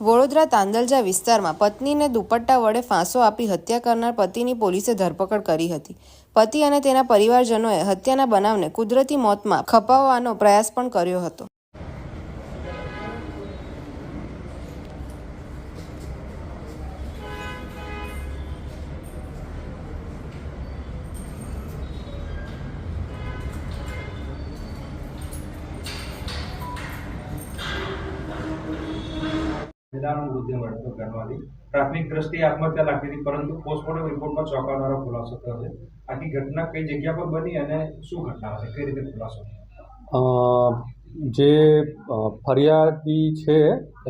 વડોદરા તાંદલજા વિસ્તારમાં પત્નીને દુપટ્ટા વડે ફાંસો આપી હત્યા કરનાર પતિની પોલીસે ધરપકડ કરી હતી. પતિ અને તેના પરિવારજનોએ હત્યાના બનાવને કુદરતી મોતમાં ખપાવવાનો પ્રયાસ પણ કર્યો હતો. મૃત્યુ મળતો ઘરવાળી પ્રાથમિક દ્રષ્ટિએ આત્મહત્યા લાગતી હતી, પરંતુ પોસ્ટમોર્ટમ રિપોર્ટમાં ચોંકાવનારો ખુલાસો થયો છે. આખી ઘટના કઈ જગ્યા પર બની અને શું ઘટના હતી, કઈ રીતે ખુલાસો? જે ફરિયાદી છે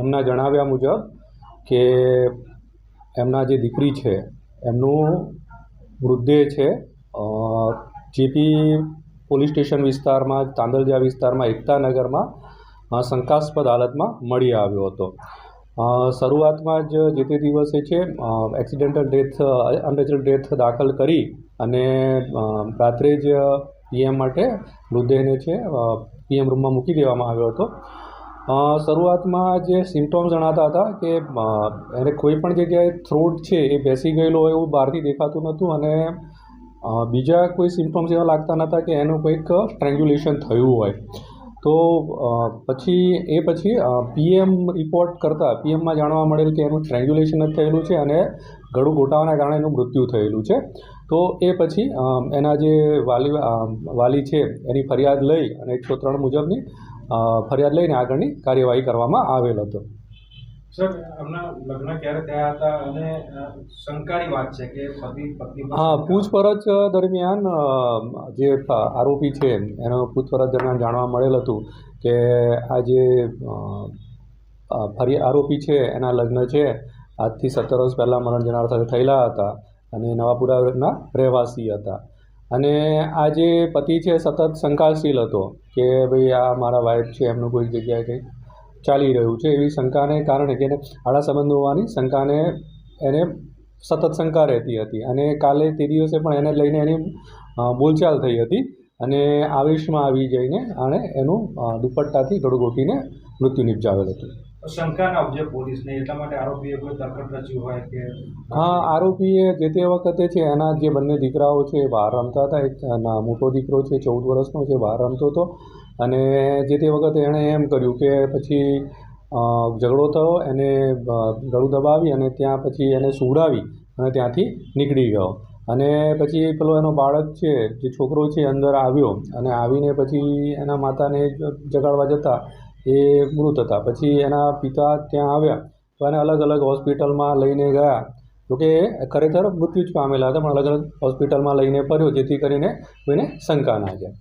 એમના જણાવ્યા મુજબ કે એમના જે દીકરી છે એમનું મૃતદેહ છે જેપી પોલીસ સ્ટેશન વિસ્તારમાં, તાંદલજા વિસ્તારમાં, એકતાનગરમાં શંકાસ્પદ હાલતમાં મળી આવ્યો હતો. શરૂઆતમાં જ જે તે દિવસે છે અનનેચરલ ડેથ દાખલ કરી અને રાત્રે જ પીએમ માટે મૃતદેહને છે પીએમ રૂમમાં મૂકી દેવામાં આવ્યો હતો. શરૂઆતમાં જે સિમ્ટોમ્સ જણાતા હતા કે એને કોઈ પણ જગ્યાએ થ્રોટ છે એ બેસી ગયેલો હોય એવું બહારથી દેખાતું નહોતું અને બીજા કોઈ સિમ્ટોમ્સ એવા લાગતા નહોતા કે એનું કોઈક સ્ટ્રેંગ્યુલેશન થયું હોય. તો પછી પીએમ રિપોર્ટ કરતાં પીએમમાં જાણવા મળેલ કે એનું સ્ટ્રેંગ્યુલેશન જ થયેલું છે અને ગળું ઘોટાવાના કારણે એનું મૃત્યુ થયેલું છે. તો એ પછી એના જે વાલી છે એની ફરિયાદ લઈ અને 103 મુજબની ફરિયાદ લઈને આગળની કાર્યવાહી કરવામાં આવેલ હતો. સર, એમના લગ્ન ક્યારે થયા હતા અને શંકાની વાત છે કે પત્ની પૂછપરછ દરમિયાન જે આરોપી છે એનો પૂછપરછ દરમિયાન જાણવા મળેલ હતું કે આ જે આરોપી છે એના લગ્ન છે આજથી 17 વર્ષ પહેલાં મરણ જનાર સાથે થયેલા હતા અને નવાપુરાના રહેવાસી હતા. અને આ જે પતિ છે સતત શંકાશીલ હતો કે ભાઈ આ મારા વાઈફ છે એમનું કોઈ જગ્યાએ કંઈક ચાલી રહ્યું છે એવી શંકાને કારણે કે એને આડા સંબંધ હોવાની શંકાને એને સતત શંકા રહેતી હતી. અને કાલે તે દિવસે પણ એને લઈને એની બોલચાલ થઈ હતી અને આવેશમાં આવી જઈને આણે એનું દુપટ્ટાથી ગળું ઘોટીને મૃત્યુ નિપજાવેલ હતું. શંકાના ઉપજે પોલીસને એટલા માટે આરોપીએ કોઈ તરકટ રચ્યું હોય કે? હા, આરોપીએ જે તે વખતે છે એના જે બંને દીકરાઓ છે એ બહાર રમતા હતા. એક મોટો દીકરો છે 14 વર્ષનો છે, બહાર રમતો હતો અને જે તે વખતે એણે એમ કર્યું કે પછી ઝઘડો થયો, એને ગળું દબાવી અને ત્યાં પછી એને સુવડાવી અને ત્યાંથી નીકળી ગયો. અને પછી પેલો એનો બાળક છે જે છોકરો છે અંદર આવ્યો અને આવીને પછી એના માતાને જગાડવા જતા એ મૃત હતા. પછી એના પિતા ત્યાં આવ્યા તો એને અલગ અલગ હોસ્પિટલમાં લઈને ગયા. જોકે ખરેખર મૃત્યુ જ પામેલા હતા પણ અલગ અલગ હોસ્પિટલમાં લઈને ફર્યો જેથી કરીને કોઈને શંકા ના જાય.